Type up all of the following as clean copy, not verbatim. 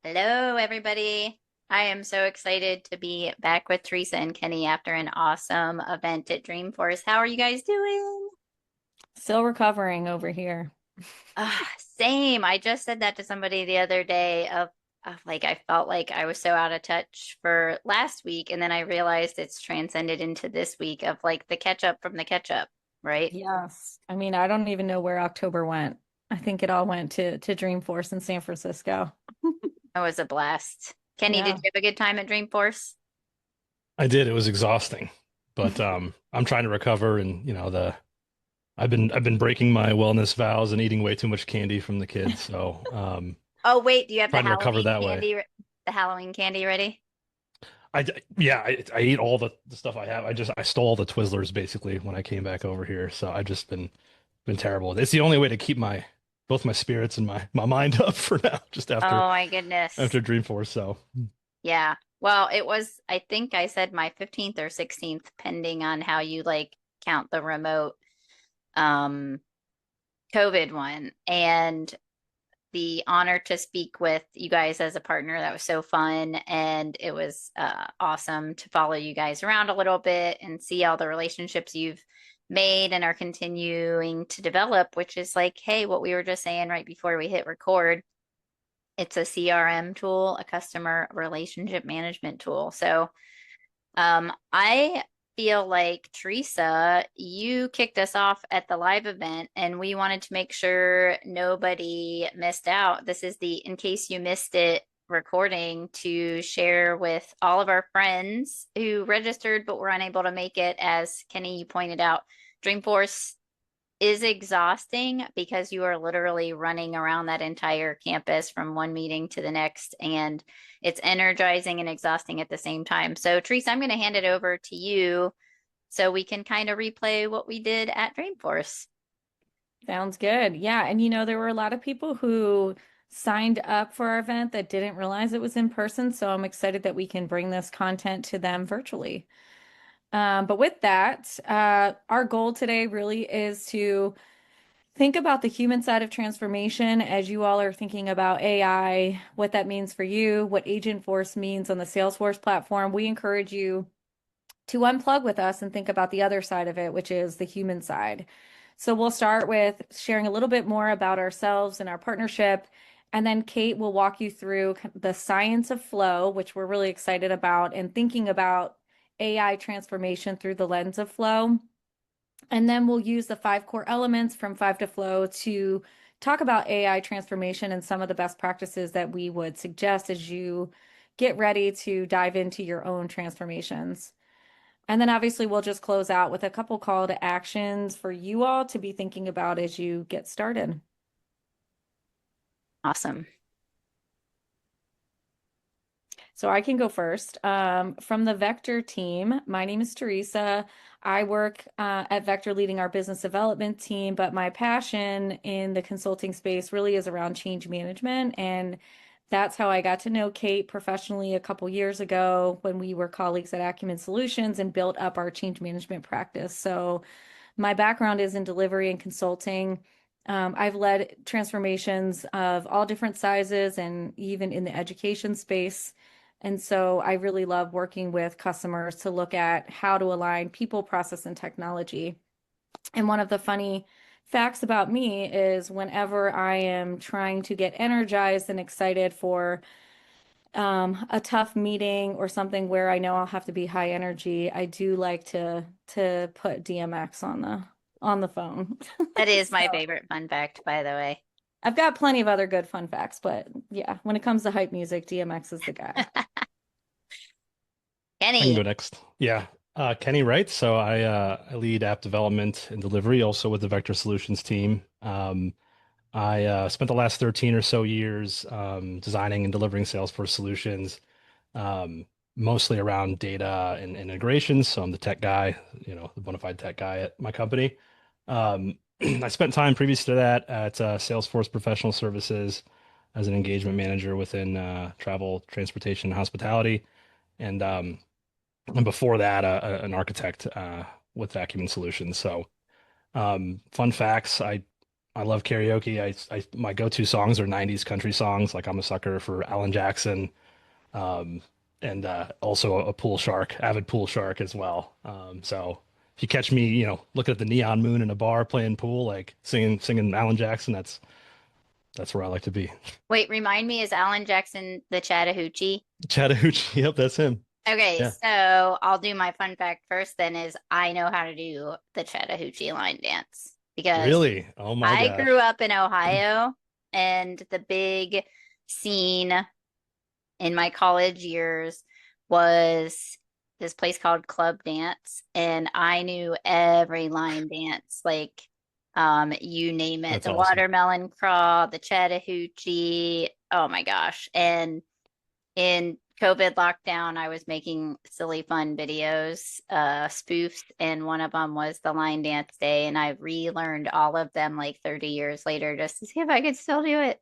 Hello, everybody. I am so excited to be back with Teresa and Kenny after an awesome event at Dreamforce. How are you guys doing? Still recovering over here. Same. I just said that to somebody the other day of like I felt like I was so out of touch for last week, and then I realized it's transcended into this week of like the catch up from the catch up, right? Yes. I mean, I don't even know where October went. I think it all went to Dreamforce in San Francisco. It was a blast. Kenny, did Yeah. you have a good time at Dreamforce? I did. It was exhausting, but I'm trying to recover, and the I've been breaking my wellness vows and eating way too much candy from the kids, so Oh, wait, do you have trying to recover that way. The Halloween candy ready? Yeah, I eat all the stuff I have. I stole all the Twizzlers basically when I came back over here, so I've just been terrible. It's the only way to keep my both my spirits and my mind up for now, just Oh my goodness. after Dreamforce. So Yeah. Well, it was, I think I said my 15th or 16th, pending on how you like count the remote um COVID one. And the honor to speak with you guys as a partner, that was so fun. And it was awesome to follow you guys around a little bit and see all the relationships you've made and are continuing to develop, which is like, hey, what we were just saying right before we hit record, it's a CRM tool, a customer relationship management tool. So I feel like Teresa, you kicked us off at the live event and we wanted to make sure nobody missed out. This is the in case you missed it recording to share with all of our friends who registered but were unable to make it. As Kenny, you pointed out, Dreamforce is exhausting because you are literally running around that entire campus from one meeting to the next, and it's energizing and exhausting at the same time. So, Teresa, I'm going to hand it over to you so we can kind of replay what we did at Dreamforce. Sounds good. Yeah. And there were a lot of people who signed up for our event that didn't realize it was in person. So I'm excited that we can bring this content to them virtually. But with that, our goal today really is to think about the human side of transformation as you all are thinking about AI, what that means for you, what Agent Force means on the Salesforce platform. We encourage you to unplug with us and think about the other side of it, which is the human side. So we'll start with sharing a little bit more about ourselves and our partnership. And then Kate will walk you through the science of flow, which we're really excited about, and thinking about AI transformation through the lens of flow. And then we'll use the five core elements from Five to Flow to talk about AI transformation and some of the best practices that we would suggest as you get ready to dive into your own transformations. And then obviously we'll just close out with a couple call to actions for you all to be thinking about as you get started. Awesome. So I can go first. From the Vectr team, my name is Theresa. I work at Vectr leading our business development team, but my passion in the consulting space really is around change management. And that's how I got to know Kate professionally a couple years ago when we were colleagues at Acumen Solutions and built up our change management practice. So my background is in delivery and consulting. I've led transformations of all different sizes and even in the education space. And so I really love working with customers to look at how to align people, process, and technology. And one of the funny facts about me is whenever I am trying to get energized and excited for a tough meeting or something where I know I'll have to be high energy, I do like to put DMX on the phone. That is my So favorite fun fact, by the way. I've got plenty of other good fun facts, but yeah, when it comes to hype music, DMX is the guy. I can go Kenny, next. Yeah. Kenny Wright. So I lead app development and delivery also with the Vector Solutions team. I spent the last 13 or so years designing and delivering Salesforce solutions, um, mostly around data and integrations. So I'm the tech guy, the bona fide tech guy at my company. I spent time previous to that at Salesforce Professional Services as an engagement manager within travel, transportation, and hospitality. And before that, an architect with Acumen Solutions. So, fun facts: I I love karaoke. My go-to songs are 90s country songs. Like I'm a sucker for Alan Jackson, um, and also a pool shark, avid pool shark as well. So if you catch me, looking at the neon moon in a bar playing pool, like singing Alan Jackson, that's where I like to be. Wait, remind me, is Alan Jackson the Chattahoochee? Chattahoochee. Yep, that's him. Okay, Yeah. so I'll do my fun fact first then is I know how to do the Chattahoochee line dance because Really? Oh my I grew gosh. up in Ohio and the big scene in my college years was this place called Club Dance, and I knew every line dance, like you name it, That's the awesome. watermelon crawl, the Chattahoochee. Oh my gosh. And in COVID lockdown, I was making silly fun videos, spoofs, and one of them was the line dance day, and I relearned all of them like 30 years later just to see if I could still do it.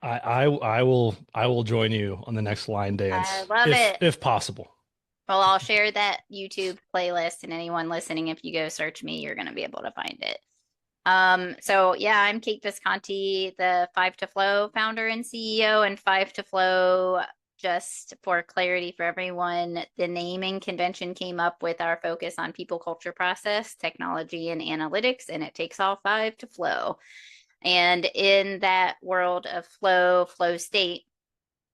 I will join you on the next line I dance love if it. if possible. Well, I'll share that YouTube playlist, and anyone listening, if you go search me, you're going to be able to find it. So yeah, I'm Kate Visconti, the Five to Flow founder and CEO, and Five to Flow, just for clarity for everyone, the naming convention came up with our focus on people, culture, process, technology, and analytics, and it takes all five to flow. And in that world of flow state,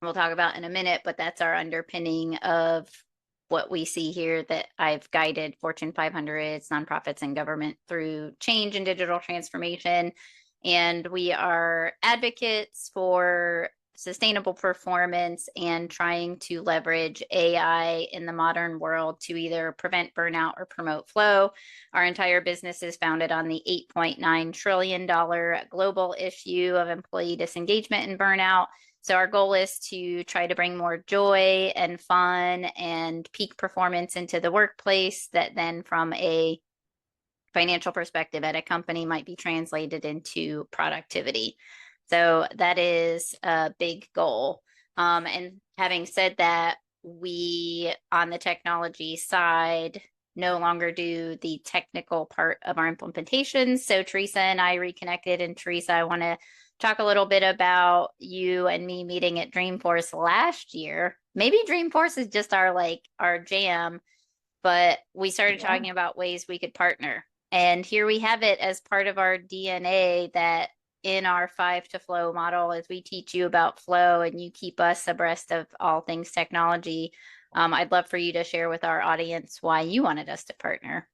we'll talk about in a minute, but that's our underpinning of what we see here that I've guided Fortune 500s, nonprofits, and government through change and digital transformation. And we are advocates for sustainable performance and trying to leverage AI in the modern world to either prevent burnout or promote flow. Our entire business is founded on the $8.9 trillion global issue of employee disengagement and burnout. So our goal is to try to bring more joy and fun and peak performance into the workplace that then from a financial perspective at a company might be translated into productivity. So that is a big goal. And having said that, we on the technology side no longer do the technical part of our implementation. So Theresa and I reconnected, and Theresa, I want to talk a little bit about you and me meeting at Dreamforce last year. Maybe Dreamforce is just our jam, but we started Yeah. talking about ways we could partner. And here we have it as part of our DNA that in our five to flow model, as we teach you about flow and you keep us abreast of all things technology, I'd love for you to share with our audience why you wanted us to partner.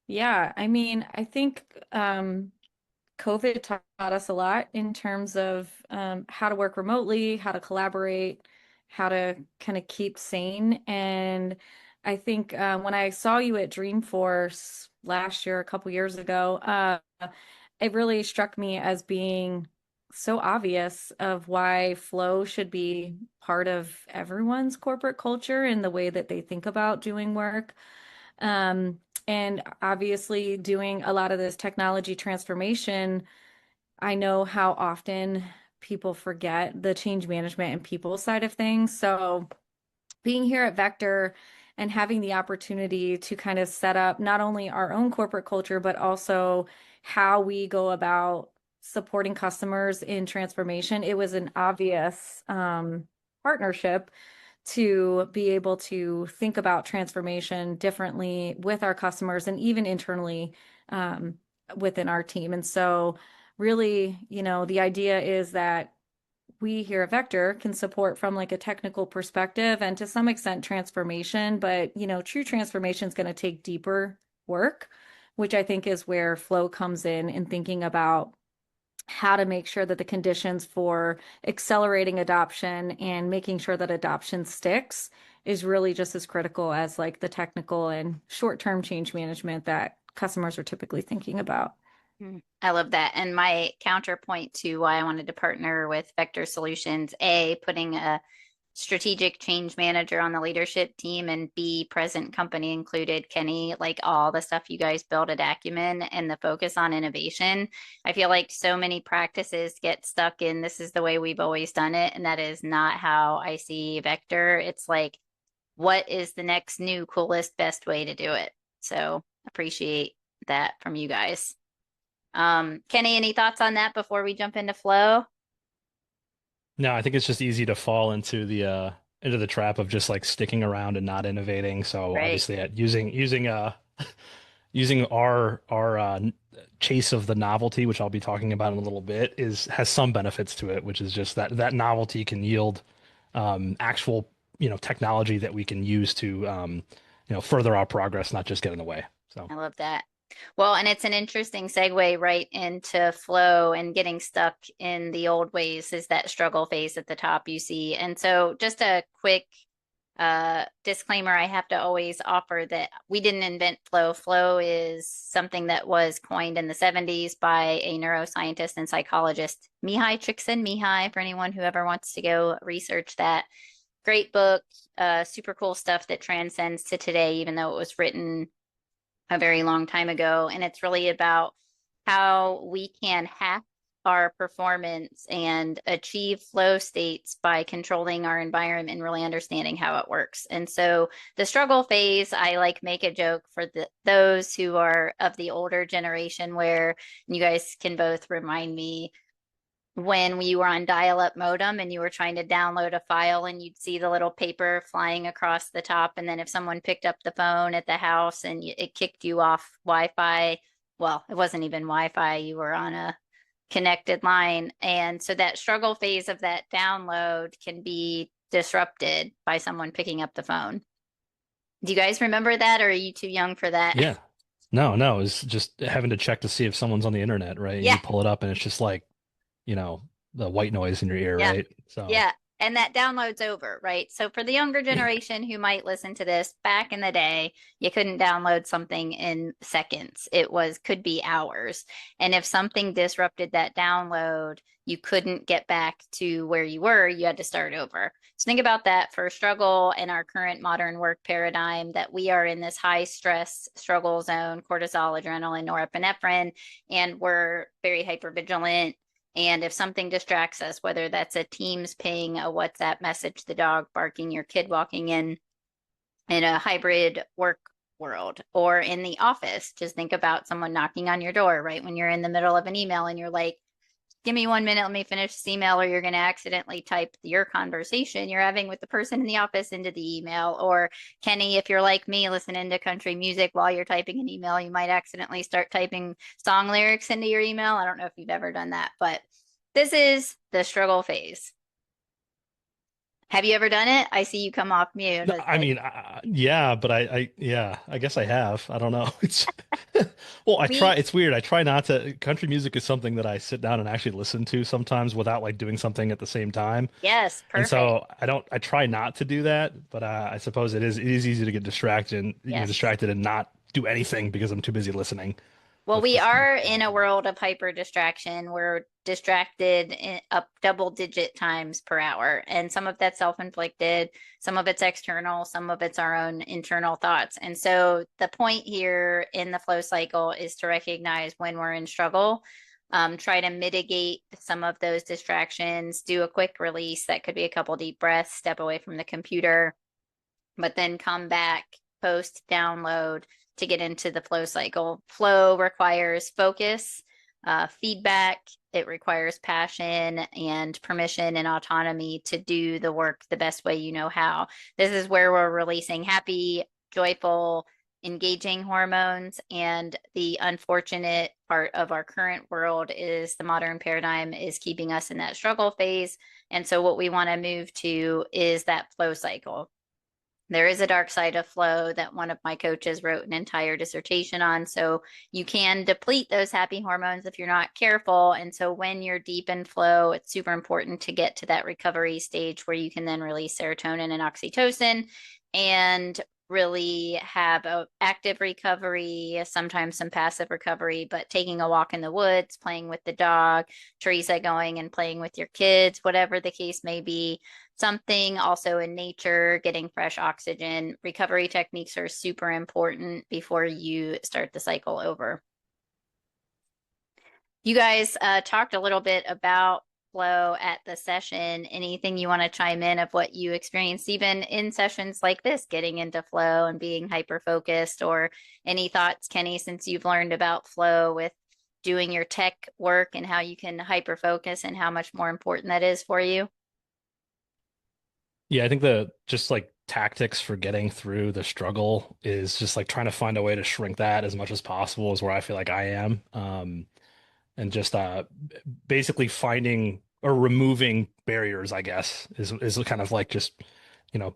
Yeah, I mean, I think COVID taught us a lot in terms of how to work remotely, how to collaborate, how to kind of keep sane. And I think when I saw you at Dreamforce last year, a couple years ago, it really struck me as being so obvious of why flow should be part of everyone's corporate culture and the way that they think about doing work. Um, and obviously, doing a lot of this technology transformation, I know how often people forget the change management and people side of things. So, being here at Vectr and having the opportunity to kind of set up not only our own corporate culture, but also how we go about supporting customers in transformation, it was an obvious partnership to be able to think about transformation differently with our customers and even internally um, within our team. And so, really, the idea is that we here at Vectr can support from like a technical perspective and to some extent transformation, but true transformation is going to take deeper work, which I think is where flow comes in thinking about how to make sure that the conditions for accelerating adoption and making sure that adoption sticks is really just as critical as like the technical and short-term change management that customers are typically thinking about. I love that. And my counterpoint to why I wanted to partner with Vectr Solutions, A, putting a strategic change manager on the leadership team, and B, present company included, Kenny, like all the stuff you guys built at Acumen and the focus on innovation. I feel like so many practices get stuck in this is the way we've always done it. And that is not how I see Vectr. It's like, what is the next new, coolest, best way to do it? So appreciate that from you guys. Kenny, any thoughts on that before we jump into flow? No, I think it's just easy to fall into the trap of just like sticking around and not innovating. So Right. obviously, using our chase of the novelty, which I'll be talking about in a little bit, is has some benefits to it, which is just that novelty can yield actual technology that we can use to further our progress, not just get in the way. So I love that. Well, and it's an interesting segue right into flow and getting stuck in the old ways is that struggle phase at the top you see. And so just a quick disclaimer I have to always offer that we didn't invent flow. Flow is something that was coined in the 70s by a neuroscientist and psychologist, Mihaly Csikszentmihalyi, for anyone who ever wants to go research that. Great book, super cool stuff that transcends to today, even though it was written a very long time ago. And it's really about how we can hack our performance and achieve flow states by controlling our environment and really understanding how it works. And so the struggle phase, I like make a joke for those who are of the older generation where you guys can both remind me when we were on dial-up modem and you were trying to download a file and you'd see the little paper flying across the top. And then if someone picked up the phone at the house and it kicked you off Wi-Fi, well, it wasn't even Wi-Fi, you were on a connected line. And so that struggle phase of that download can be disrupted by someone picking up the phone. Do you guys remember that, or are you too young for that? yeah, no, it's just having to check to see if someone's on the internet, right? And Yeah, you pull it up, and it's just like you know the white noise in your ear, yeah. right? So Yeah. And that download's over, right? So for the younger generation who might listen to this, back in the day, you couldn't download something in seconds. It was could be hours. And if something disrupted that download, you couldn't get back to where you were. You had to start over. So think about that for struggle in our current modern work paradigm that we are in this high stress struggle zone, cortisol, adrenaline, norepinephrine, and we're very hyper vigilant. And if something distracts us, whether that's a Teams ping, a WhatsApp message, the dog barking, your kid walking in a hybrid work world, or in the office, just think about someone knocking on your door, right? When you're in the middle of an email and you're like, give me 1 minute, let me finish this email, or you're going to accidentally type your conversation you're having with the person in the office into the email. Or Kenny, if you're like me, listening to country music while you're typing an email, you might accidentally start typing song lyrics into your email. I don't know if you've ever done that, but this is the struggle phase. Have you ever done it? I see you come off mute. no, It's I like, mean, yeah, but yeah, I guess I have. I don't know. It's well, I try. we, It's weird. I try not to. Country music is something that I sit down and actually listen to sometimes without like doing something at the same time. yes, And perfect. so I don't. I try not to do that, but I suppose it is easy to get distracted, Yes. distracted and not do anything because I'm too busy listening Well, we with are in a volume. world of hyper distraction. We're distracted up double-digit times per hour. And some of that's self-inflicted, some of it's external, some of it's our own internal thoughts. And so the point here in the flow cycle is to recognize when we're in struggle, try to mitigate some of those distractions, do a quick release. That could be a couple deep breaths, step away from the computer, but then come back post download to get into the flow cycle. Flow requires focus, feedback. It requires passion and permission and autonomy to do the work the best way you know how. This is where we're releasing happy, joyful, engaging hormones. And the unfortunate part of our current world is the modern paradigm is keeping us in that struggle phase. And so, what we want to move to is that flow cycle. There is a dark side of flow that one of my coaches wrote an entire dissertation on. So you can deplete those happy hormones if you're not careful. And so when you're deep in flow, it's super important to get to that recovery stage where you can then release serotonin and oxytocin and really have a active recovery, sometimes some passive recovery, but taking a walk in the woods, playing with the dog, Theresa going and playing with your kids, whatever the case may be, something also in nature, getting fresh oxygen. Recovery techniques are super important before you start the cycle over. You guys talked a little bit about flow at the session. Anything you want to chime in of what you experienced, even in sessions like this, getting into flow and being hyper focused, or any thoughts, Kenny, since you've learned about flow with doing your tech work and how you can hyper focus and how much more important that is for you? Yeah, I think the just like tactics for getting through the struggle is just like trying to find a way to shrink that as much as possible is where I feel like I am. And just basically finding or removing barriers, I guess, is kind of like just, you know,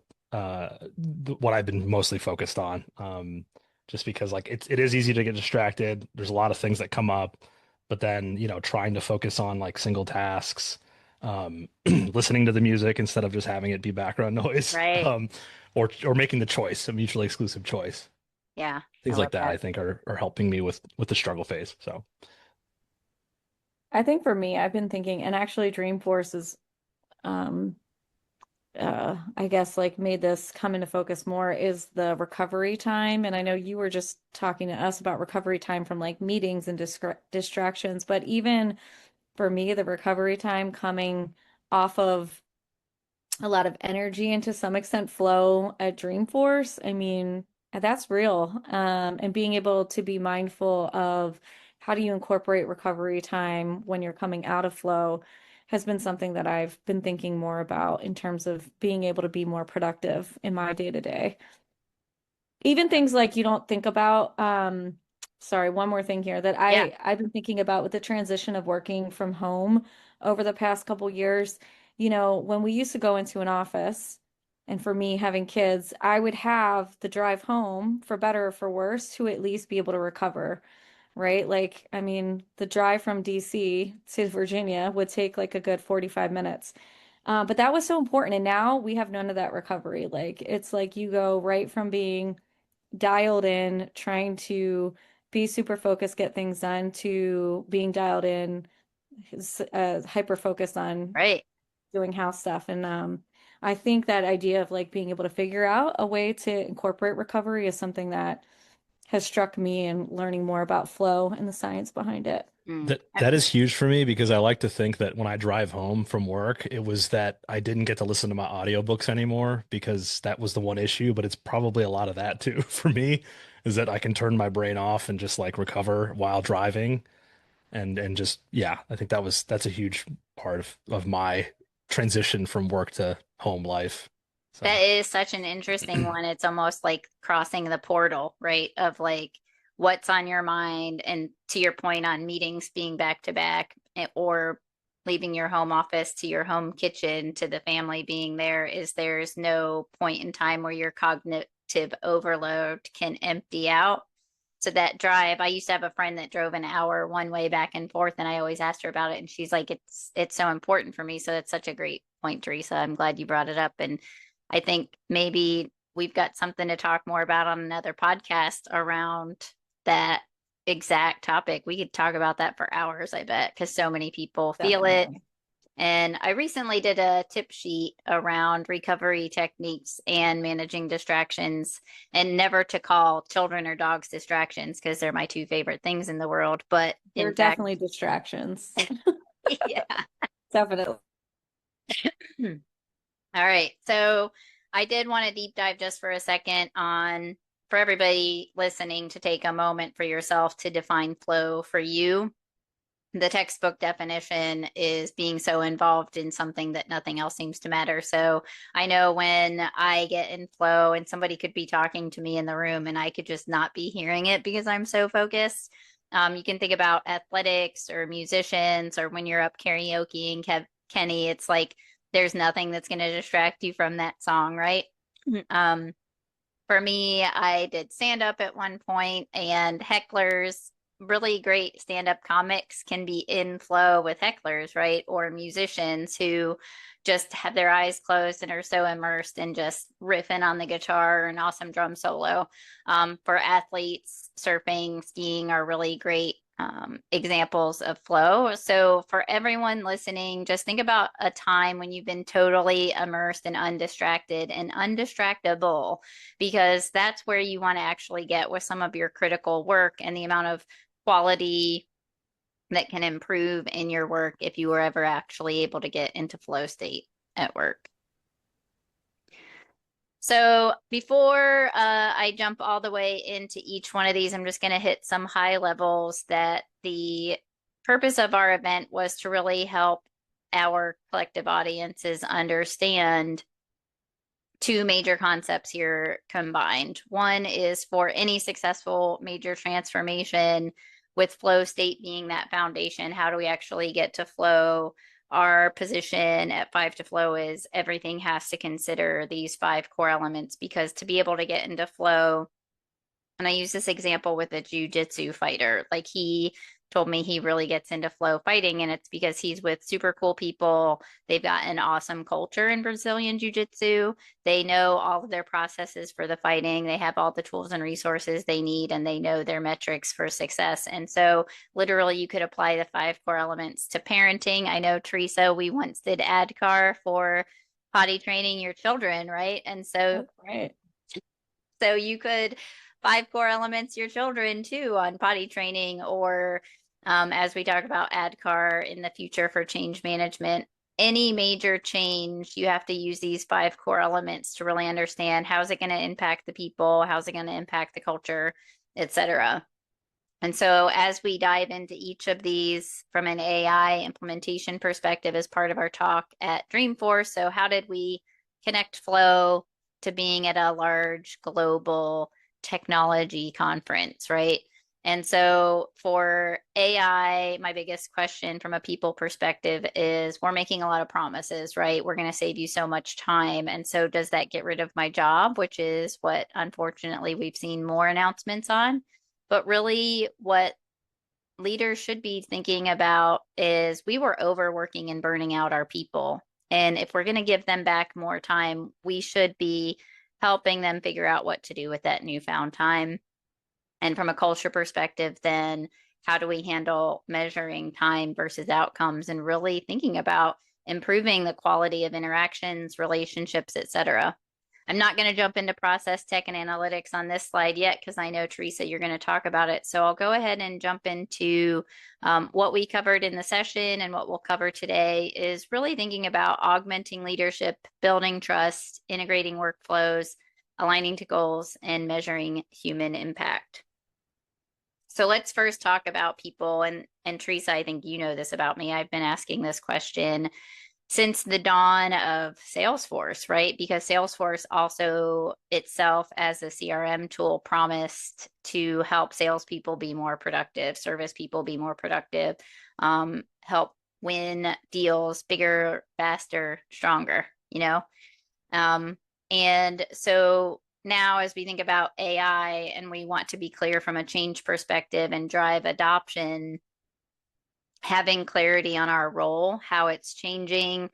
what I've been mostly focused on. Just because like it is easy to get distracted. There's a lot of things that come up, but then, trying to focus on like single tasks, listening to the music instead of just having it be background noise, Right. or making the choice, a mutually exclusive choice. Yeah, I Things love like that, that. I think, are helping me with the struggle phase. So. I think for me, I've been thinking, and actually Dreamforce is um I guess like made this come into focus more is the recovery time. And I know you were just talking to us about recovery time from like meetings and distractions, but even for me, the recovery time coming off of a lot of energy and to some extent flow at Dreamforce. I mean, that's real. And being able to be mindful of how do you incorporate recovery time when you're coming out of flow has been something that I've been thinking more about in terms of being able to be more productive in my day to day. Even things like you don't think about, sorry, one more thing here that Yeah. I've been thinking about with the transition of working from home over the past couple years. You know, when we used to go into an office, and for me having kids, I would have the drive home for better or for worse to at least be able to recover, right? Like, I mean, the drive from DC to Virginia would take like a good 45 minutes. But that was so important. And now we have none of that recovery. Like, it's like you go right from being dialed in, trying to be super focused, get things done, to being dialed in, hyper focused on Right. doing house stuff. And I think that idea of like being able to figure out a way to incorporate recovery is something that has struck me in learning more about flow and the science behind it. Mm. That is huge for me because I like to think that when I drive home from work, it was that I didn't get to listen to my audiobooks anymore because that was the one issue, but it's probably a lot of that too for me, is that I can turn my brain off and just like recover while driving and just yeah, I think that's a huge part of my transition from work to home life. That So, is such an interesting one. It's almost like crossing the portal, right? Of like what's on your mind. And to your point on meetings being back to back or leaving your home office to your home kitchen to the family being there, is there's no point in time where your cognitive overload can empty out. So that drive, I used to have a friend that drove an hour one way back and forth, and I always asked her about it, and she's like, "It's so important for me." So that's such a great point, Teresa. I'm glad you brought it up, and I think maybe we've got something to talk more about on another podcast around that exact topic. We could talk about that for hours, I bet, because so many people feel it. Definitely. And I recently did a tip sheet around recovery techniques and managing distractions, and never to call children or dogs distractions because they're my two favorite things in the world. But There in are fact, definitely distractions. yeah. Definitely. All right. So I did want to deep dive just for a second on for everybody listening to take a moment for yourself to define flow for you. The textbook definition is being so involved in something that nothing else seems to matter. So I know when I get in flow and somebody could be talking to me in the room and I could just not be hearing it because I'm so focused. You can think about athletics or musicians or when you're up karaoke and Kenny, it's like there's nothing that's going to distract you from that song, right? Um, for me, I did stand up at one point, and hecklers, really great stand up comics can be in flow with hecklers, right? Or musicians who just have their eyes closed and are so immersed in just riffing on the guitar or an awesome drum solo. For athletes, surfing, skiing are really great examples of flow. So, for everyone listening, just think about a time when you've been totally immersed and undistracted and undistractable, because that's where you want to actually get with some of your critical work and the amount of quality that can improve in your work if you were ever actually able to get into flow state at work. So before I jump all the way into each one of these, I'm just going to hit some high levels that the purpose of our event was to really help our collective audiences understand two major concepts here combined. One is for any successful major transformation, with flow state being that foundation, how do we actually get to flow? Our position at Five to Flow is everything has to consider these five core elements, because to be able to get into flow, and I use this example with a jujitsu fighter. Like, he told me he really gets into flow fighting, and it's because he's with super cool people. They've got an awesome culture in Brazilian jiu-jitsu. They know all of their processes for the fighting. They have all the tools and resources they need, and they know their metrics for success. And so literally you could apply the five core elements to parenting. I know, Theresa, we once did ADKAR for potty training your children, right? And so Oh, great. you could five core elements your children too on potty training, or as we talk about ADKAR in the future for change management. Any major change, you have to use these five core elements to really understand how's it going to impact the people, how's it going to impact the culture, etc. And so as we dive into each of these from an AI implementation perspective as part of our talk at Dreamforce, so how did we connect flow to being at a large global technology conference, right? And so for AI, my biggest question from a people perspective is, we're making a lot of promises, right? We're going to save you so much time. And so does that get rid of my job, which is what unfortunately we've seen more announcements on? But really, what leaders should be thinking about is, we were overworking and burning out our people. And if we're going to give them back more time, we should be helping them figure out what to do with that newfound time. And from a culture perspective, then how do we handle measuring time versus outcomes, and really thinking about improving the quality of interactions, relationships, etc. I'm not going to jump into process tech and analytics on this slide yet, because I know, Theresa, you're going to talk about it. So I'll go ahead and jump into what we covered in the session, and what we'll cover today is really thinking about augmenting leadership, building trust, integrating workflows, aligning to goals, and measuring human impact. So let's first talk about people. And Theresa, I think you know this about me. I've been asking this question since the dawn of Salesforce, right? Because Salesforce also itself, as a CRM tool, promised to help salespeople be more productive, service people be more productive, help win deals bigger, faster, stronger, you know? And so now, as we think about AI and we want to be clear from a change perspective and drive adoption, having clarity on our role, how it's changing,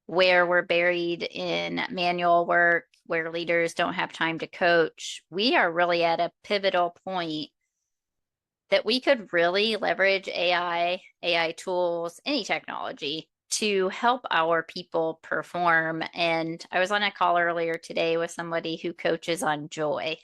where we're buried in manual work, where leaders don't have time to coach, we are really at a pivotal point that we could really leverage AI tools, any technology, to help our people perform. And I was on a call earlier today with somebody who coaches on joy.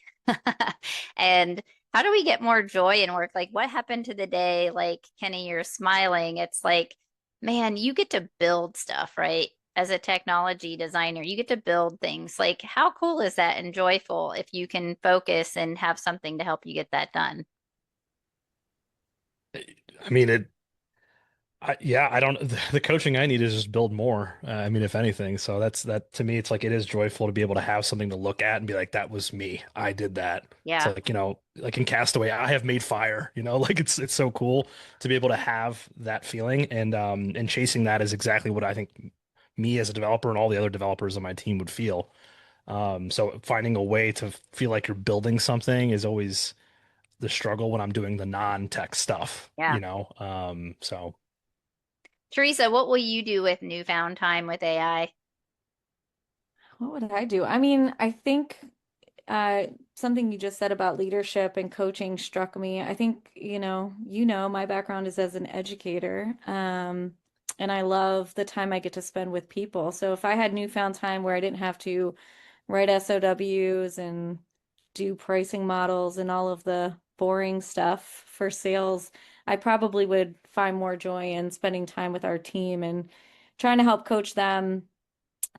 And how do we get more joy in work? Like, what happened to the day? Like, Kenny, you're smiling. It's like, man, you get to build stuff, right? As a technology designer, you get to build things. Like, how cool is that and joyful if you can focus and have something to help you get that done? I mean, yeah, I don't, the coaching I need is just build more. I mean, if anything. So that to me, it's like, it is joyful to be able to have something to look at and be like, that was me. I did that. It's Yeah. like, like in Castaway, I have made fire, like it's so cool to be able to have that feeling, and chasing that is exactly what I think me as a developer and all the other developers on my team would feel. So finding a way to feel like you're building something is always the struggle when I'm doing the non-tech Yeah. So. Theresa, what will you do with newfound time with AI? What would I do? I mean, I think something you just said about leadership and coaching struck me. I think, my background is as an educator, and I love the time I get to spend with people. So if I had newfound time where I didn't have to write SOWs and do pricing models and all of the boring stuff for sales, I probably would find more joy in spending time with our team and trying to help coach them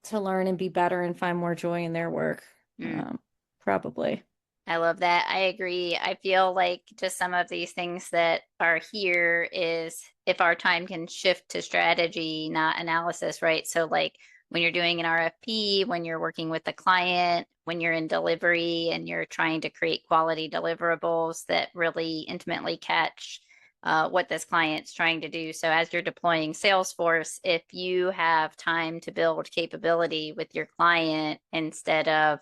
to learn and be better and find more joy in their work. Mm. Probably. I love that. I agree. I feel like just some of these things that are here is if our time can shift to strategy, not analysis, right? So, like when you're doing an RFP, when you're working with the client, when you're in delivery and you're trying to create quality deliverables that really intimately catch what this client's trying to do. So, as you're deploying Salesforce, if you have time to build capability with your client instead of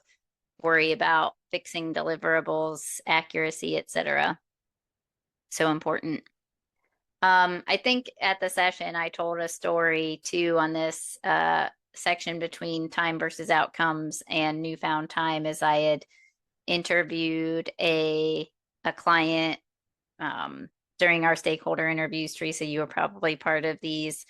worry about fixing deliverables, accuracy, etc. So important. I think at the session I told a story too on this section between time versus outcomes and newfound time as I had interviewed a client during our stakeholder interviews. Teresa, you were probably part of these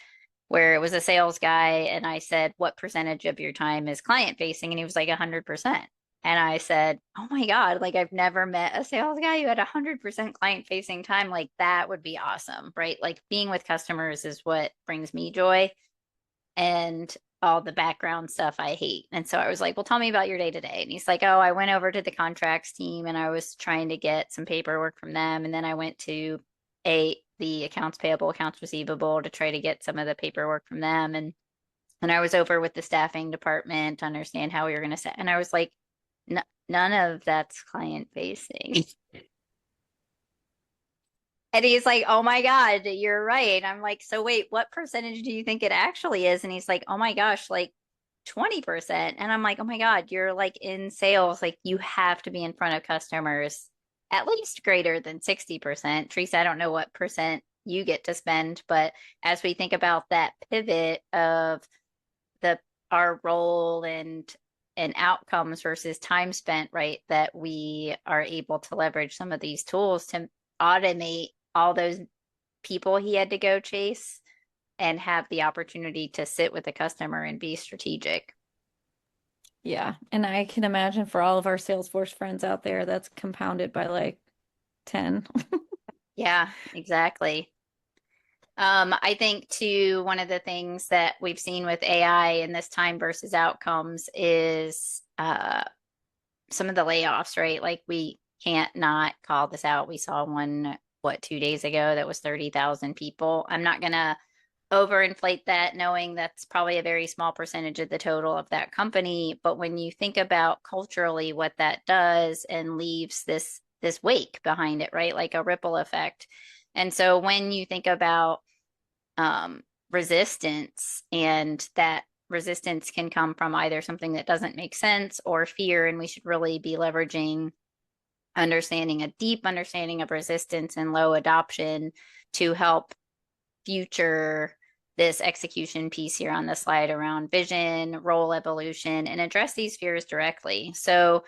where it was a sales guy and I said, "What percentage of your time is client facing?" And he was like 100%. And I said, "Oh my God, like I've never met a sales guy who had 100% client facing time. Like that would be awesome, right? Like being with customers is what brings me joy and all the background stuff I hate." And so I was like, "Well, tell me about your day to day." And he's like, "Oh, I went over to the contracts team and I was trying to get some paperwork from them. And then I went to the accounts payable, accounts receivable to try to get some of the paperwork from them. And I was over with the staffing department to understand how we were going to set." And I was like, None of that's client facing." And he's like, "Oh my God, you're right." I'm like, "So wait, what percentage do you think it actually is?" And he's like, "Oh my gosh, like 20%." And I'm like, "Oh my God, you're like in sales. Like you have to be in front of customers at least greater than 60%. Teresa, I don't know what percent you get to spend, but as we think about that pivot of the our role and outcomes versus time spent, right? That we are able to leverage some of these tools to automate all those people he had to go chase and have the opportunity to sit with the customer and be strategic. Yeah. And I can imagine for all of our Salesforce friends out there, that's compounded by like 10. Yeah, exactly. I think too, one of the things that we've seen with AI in this time versus outcomes is some of the layoffs, right? Like we can't not call this out. We saw one, what, 2 days ago that was 30,000 people. I'm not going to overinflate that, knowing that's probably a very small percentage of the total of that company. But when you think about culturally what that does and leaves this wake behind it, right? Like a ripple effect. And so when you think about resistance, and that resistance can come from either something that doesn't make sense or fear, and we should really be leveraging understanding a deep understanding of resistance and low adoption to help future this execution piece here on the slide around vision, role evolution, and address these fears directly. So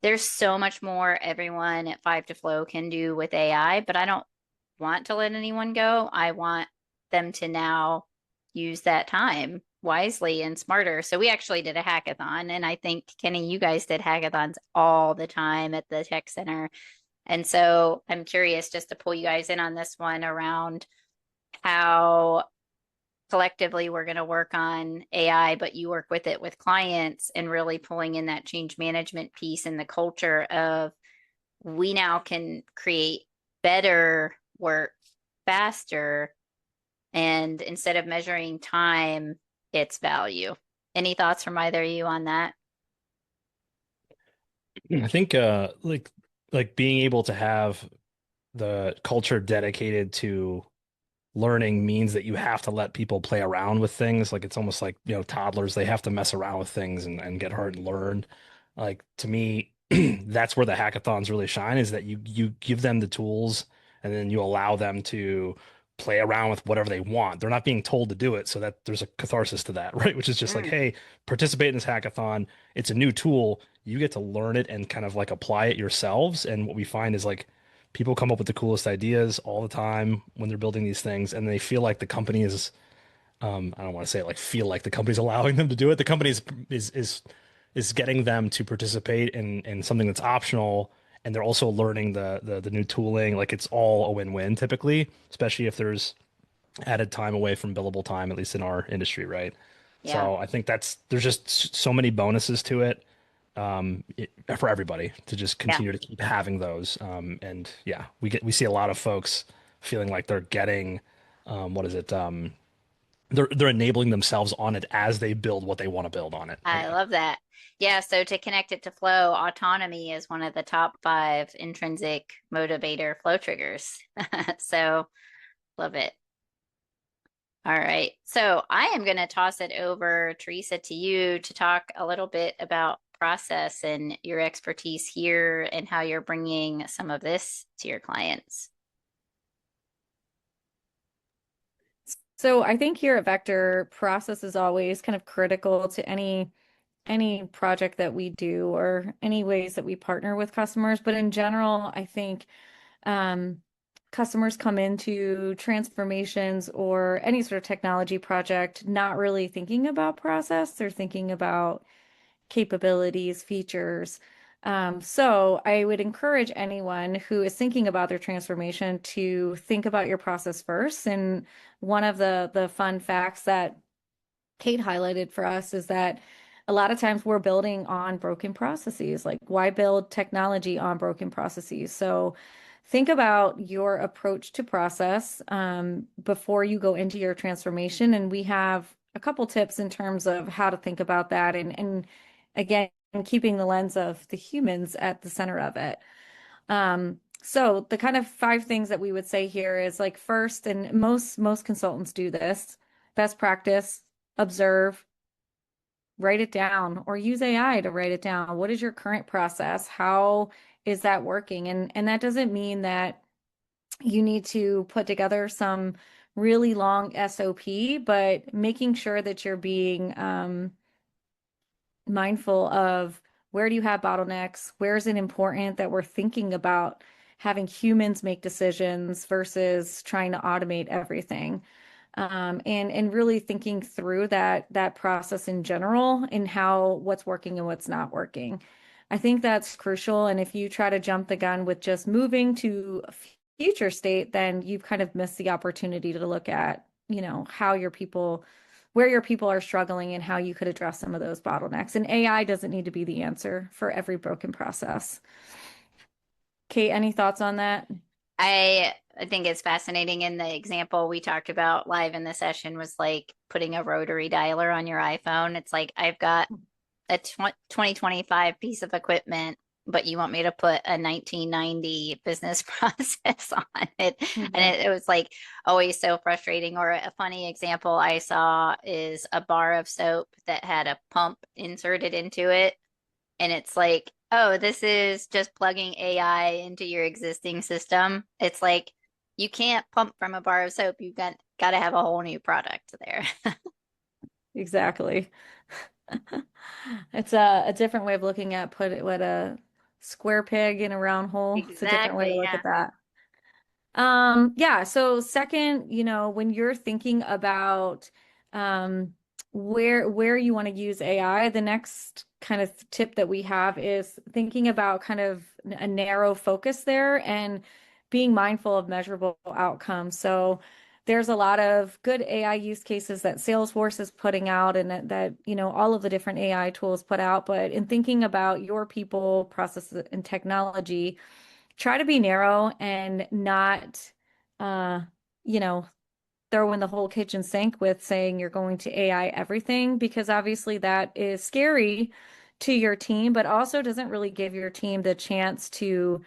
there's so much more everyone at Five to Flow can do with AI, but I don't want to let anyone go. I want them to now use that time wisely and smarter. So we actually did a hackathon, and I think Kenny, you guys did hackathons all the time at the tech center. And so I'm curious just to pull you guys in on this one around how collectively we're going to work on AI, but you work with it with clients and really pulling in that change management piece and the culture of we now can create better work faster. And instead of measuring time, it's value. Any thoughts from either of you on that? I think like being able to have the culture dedicated to learning means that you have to let people play around with things. Like it's almost like, toddlers, they have to mess around with things and get hurt and learn. Like to me, that's where the hackathons really shine, is that you give them the tools and then you allow them to play around with whatever they want. They're not being told to do it, so that there's a catharsis to that, right? Which is just like, Mm, hey, participate in this hackathon. It's a new tool. You get to learn it and kind of like apply it yourselves. And what we find is like people come up with the coolest ideas all the time when they're building these things, and they feel like the company is I don't want to say it like feel like the company's allowing them to do it. The company is getting them to participate in something that's optional, and they're also learning the new tooling. Like it's all a win-win typically, especially if there's added time away from billable time, at least in our industry, right? yeah. So I think there's just so many bonuses to it. for everybody to just Yeah. continue to keep having those. And yeah, we see a lot of folks feeling like they're getting what is it? They're enabling themselves on it as they build what they want to build on it, I I guess. love that. Yeah, so to connect it to flow, autonomy is one of the top five intrinsic motivator flow triggers. So love it. All right. So I am going to toss it over, Teresa, to you to talk a little bit about process and your expertise here and how you're bringing some of this to your clients. So I think here at Vectr, process is always kind of critical to any project that we do or any ways that we partner with customers. But in general, I think um, customers come into transformations or any sort of technology project not really thinking about process. They're thinking about capabilities, features. So I would encourage anyone who is thinking about their transformation to think about your process first. And one of the fun facts that Kate highlighted for us is that a lot of times we're building on broken processes. Like, why build technology on broken processes? So think about your approach to process before you go into your transformation. And we have a couple tips in terms of how to think about that. And again, keeping the lens of the humans at the center of it. So the kind of five things that we would say here is like first, and most consultants do this, best practice, observe, write it down, or use AI to write it down. What is your current process? How is that working? And that doesn't mean that you need to put together some really long SOP, but making sure that you're being mindful of where do you have bottlenecks? Where is it important that we're thinking about having humans make decisions versus trying to automate everything? And really thinking through that process in general and how what's working and what's not working. I think that's crucial. And if you try to jump the gun with just moving to a future state, then you've kind of missed the opportunity to look at, how your people, where your people are struggling and how you could address some of those bottlenecks. And AI doesn't need to be the answer for every broken process. Kate, any thoughts on that? I think it's fascinating. In the example we talked about live in the session was like putting a rotary dialer on your iPhone. It's like I've got a 2025 piece of equipment, but you want me to put a 1990 business process on it. And Mhm. it was like always so frustrating. Or a funny example I saw is a bar of soap that had a pump inserted into it. And it's like, oh, this is just plugging AI into your existing system. It's like you can't pump from a bar of soap. You've got to have a whole new product there. Exactly. It's a different way of looking at put it what a square peg in a round hole. It's a different way to Exactly. look Yeah. at that. Yeah, so second, when you're thinking about um where you want to use AI, the next kind of tip that we have is thinking about kind of a narrow focus there and being mindful of measurable outcomes. So there's a lot of good AI use cases that Salesforce is putting out and that all of the different AI tools put out, but in thinking about your people, processes, and technology, try to be narrow and not, uh, you know, throw in the whole kitchen sink with saying you're going to AI everything, because obviously that is scary to your team, but also doesn't really give your team the chance to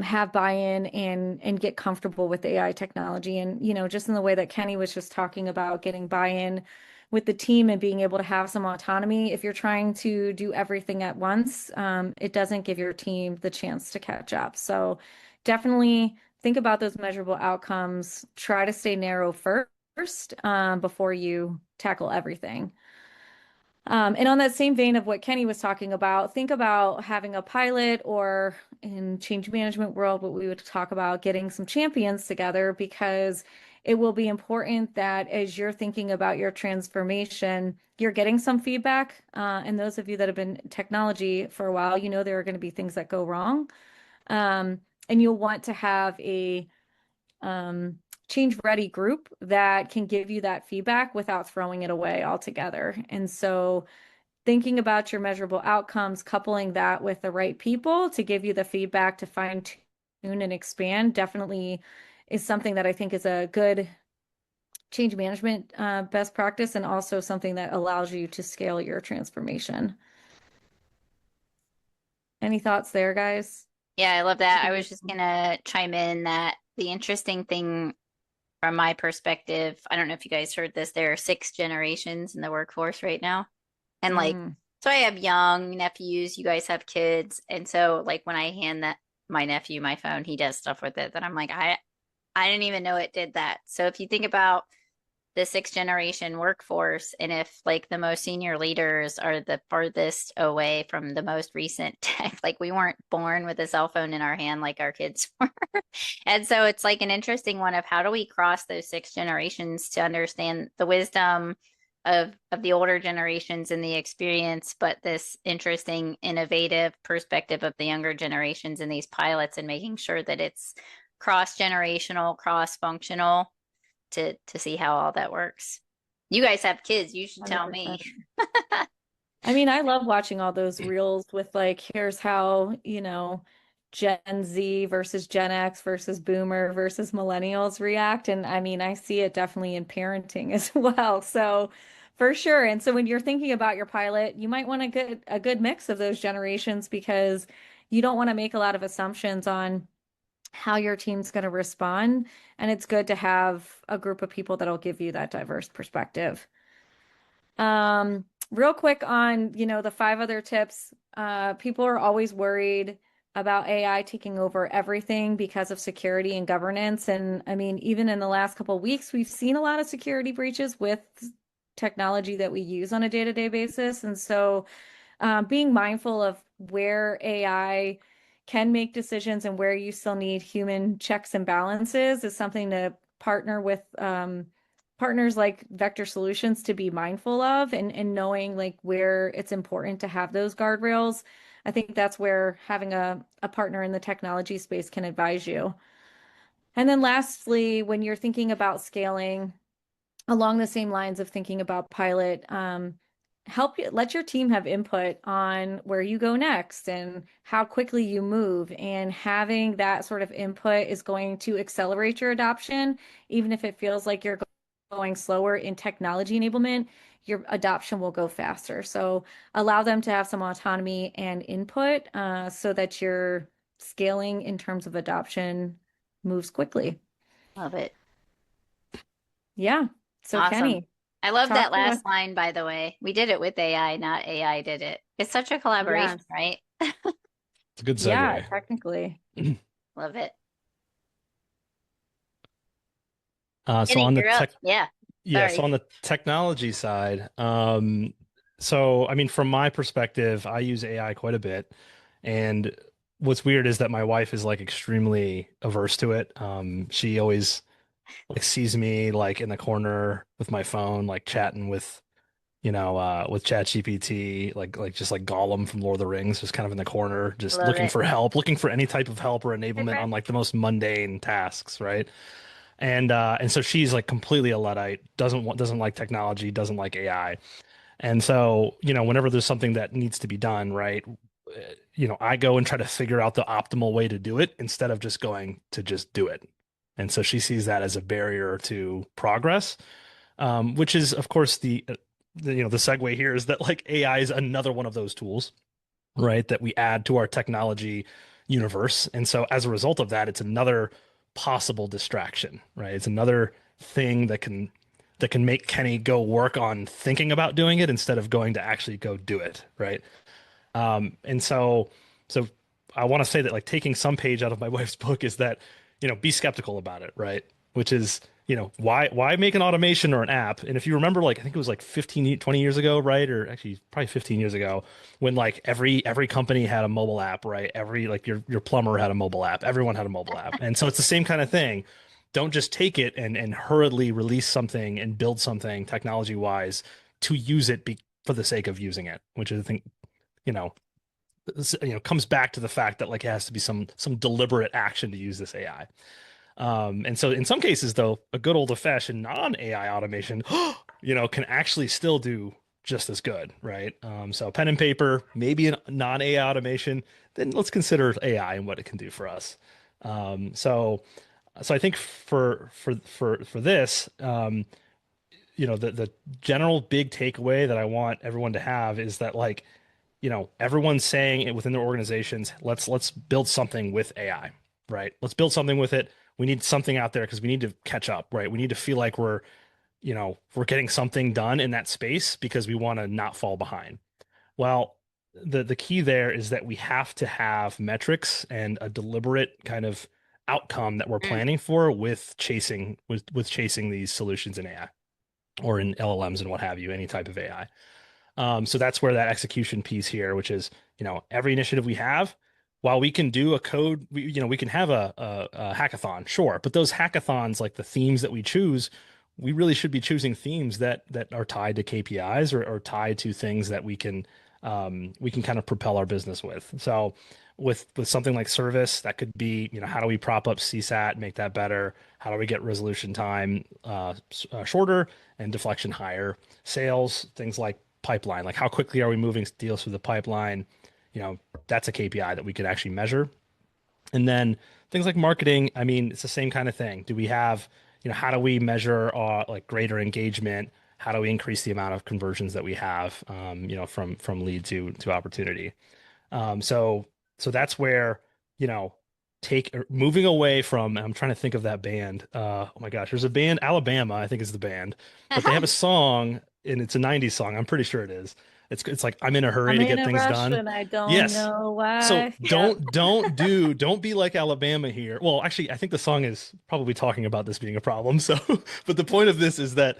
have buy-in and get comfortable with AI technology. And, just in the way that Kenny was just talking about getting buy-in with the team and being able to have some autonomy. If you're trying to do everything at once, it doesn't give your team the chance to catch up. So definitely think about those measurable outcomes. Try to stay narrow first, before you tackle everything. And on that same vein of what Kenny was talking about, think about having a pilot, or in change management world, what we would talk about getting some champions together, because it will be important that as you're thinking about your transformation, you're getting some feedback. And those of you that have been in technology for a while, there are going to be things that go wrong. And you'll want to have a change ready group that can give you that feedback without throwing it away altogether. And so thinking about your measurable outcomes, coupling that with the right people to give you the feedback to fine tune and expand definitely is something that I think is a good change management best practice, and also something that allows you to scale your transformation. Any thoughts there, guys? Yeah, I love that. I was just gonna chime in that the interesting thing from my perspective, I don't know if you guys heard this, there are six generations in the workforce right now. And like, Mm. so I have young nephews, you guys have kids. And so like when I hand that my nephew my phone, he does stuff with it that I'm like, I didn't even know it did that. So if you think about the sixth generation workforce, and if like the most senior leaders are the farthest away from the most recent tech, like we weren't born with a cell phone in our hand like our kids were. And so it's like an interesting one of how do we cross those six generations to understand the wisdom of the older generations and the experience, but this interesting, innovative perspective of the younger generations in these pilots, and making sure that it's cross generational, cross functional to see how all that works. You guys have kids, you should tell me. 100%. I mean, I love watching all those reels with like, here's how, Gen Z versus Gen X versus Boomer versus Millennials react. And I mean, I see it definitely in parenting as well. So for sure. And so when you're thinking about your pilot, you might want to get a good mix of those generations, because you don't want to make a lot of assumptions on how your team's going to respond. And it's good to have a group of people that'll give you that diverse perspective. Real quick on, the five other tips. People are always worried about AI taking over everything because of security and governance. And I mean, even in the last couple of weeks, we've seen a lot of security breaches with technology that we use on a day-to-day basis. And so being mindful of where AI can make decisions and where you still need human checks and balances is something to partner with partners like Vectr Solutions to be mindful of, and knowing like where it's important to have those guardrails. I think that's where having a partner in the technology space can advise you. And then lastly, when you're thinking about scaling, along the same lines of thinking about pilot, let your team have input on where you go next and how quickly you move. And having that sort of input is going to accelerate your adoption, even if it feels like you're going slower in technology enablement, your adoption will go faster. So allow them to have some autonomy and input so that your scaling in terms of adoption moves quickly. Love it. Yeah. So Awesome. Kenny, I love talk that to us. last line, by the way. We did it with AI, not AI did it. It's such a collaboration, Yes. right? It's a good Yeah, segue. technically. Love it. So Kenny, on the you're up. tech, Yeah. yeah, so Sorry. on the technology side, so I mean, from my perspective, I use AI quite a bit, and what's weird is that my wife is like extremely averse to it. She always like sees me like in the corner with my phone, like chatting with with ChatGPT, like just like Gollum from Lord of the Rings, just kind of in the corner, just Love looking it. for help, looking for any type of help or Hey, enablement Brett. on like the most mundane tasks, right? And so she's like completely a Luddite, doesn't like technology, doesn't like AI. And so, whenever there's something that needs to be done, right? I go and try to figure out the optimal way to do it instead of just going to just do it. And so she sees that as a barrier to progress, which is, of course, the segue here is that like AI is another one of those tools, right, that we add to our technology universe. And so as a result of that, it's another possible distraction, right? It's another thing that can make Kenny go work on thinking about doing it instead of going to actually go do it, right? And so I want to say that like taking some page out of my wife's book is that, be skeptical about it, right? Which is, why make an automation or an app? And if you remember, like I think it was like 15, 20 years ago, right? Or actually probably 15 years ago, when like every company had a mobile app, right? Every like your plumber had a mobile app, everyone had a mobile app. And so it's the same kind of thing. Don't just take it and hurriedly release something and build something technology wise to use it for the sake of using it, which I think, you know, comes back to the fact that like it has to be some deliberate action to use this AI. And so in some cases though, a good old fashioned non-AI automation, can actually still do just as good, right? So pen and paper, maybe a non-AI automation, then let's consider AI and what it can do for us. So I think for this, the general big takeaway that I want everyone to have is that like, everyone's saying it within their organizations, let's build something with AI, right? Let's build something with it. We need something out there because we need to catch up, right? We need to feel like we're getting something done in that space because we want to not fall behind. Well, the key there is that we have to have metrics and a deliberate kind of outcome that we're Mm. planning for with chasing these solutions in AI or in LLMs and what have you, any type of AI. So that's where that execution piece here, which is, every initiative we have, while we can do a code, we can have a hackathon, sure, but those hackathons, like the themes that we choose, we really should be choosing themes that are tied to KPIs or tied to things that we can kind of propel our business with. So with something like service, that could be, how do we prop up CSAT, make that better? How do we get resolution time shorter and deflection higher? Sales, things like pipeline, like how quickly are we moving deals through the pipeline? That's a KPI that we could actually measure. And then things like marketing, I mean, it's the same kind of thing. Do we have, how do we measure like greater engagement? How do we increase the amount of conversions that we have, from lead to opportunity? So that's where, you know, moving away from, I'm trying to think of that band. Oh my gosh, there's a band, Alabama, I think is the band, but they have a song and it's a 90s song. I'm pretty sure it is. It's like I'm in a hurry I'm to in get a things rush done. and I don't Yes. know So why. Yep. don't be like Alabama here. Well, actually, I think the song is probably talking about this being a problem. So, but the point of this is that,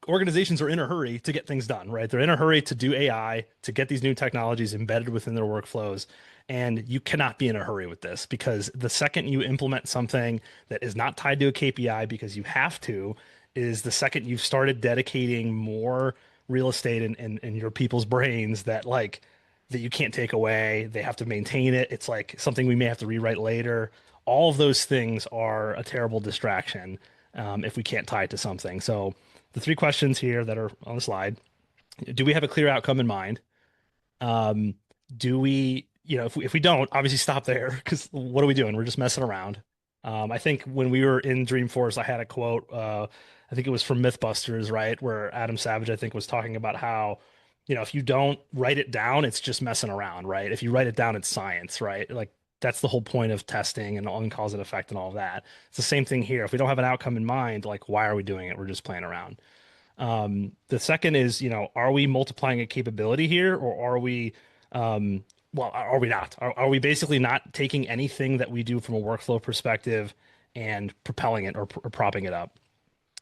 organizations are in a hurry to get things done, right? They're in a hurry to do AI, to get these new technologies embedded within their workflows. And you cannot be in a hurry with this because the second you implement something that is not tied to a KPI because you have to, is the second you've started dedicating more real estate in your people's brains that you can't take away. They have to maintain it. It's like something we may have to rewrite later. All of those things are a terrible distraction if we can't tie it to something. So the three questions here that are on the slide: do we have a clear outcome in mind? Um, do we, if we don't, obviously stop there because what are we doing? We're just messing around. I think when we were in Dreamforce, I had a quote. I think it was from Mythbusters, right, where Adam Savage, I think, was talking about how, if you don't write it down, it's just messing around, right? If you write it down, it's science, right? Like that's the whole point of testing and on cause and effect and all of that. It's the same thing here. If we don't have an outcome in mind, like why are we doing it? We're just playing around. The second is, are we multiplying a capability here or are we, are we not? Are we basically not taking anything that we do from a workflow perspective and propelling it or propping it up?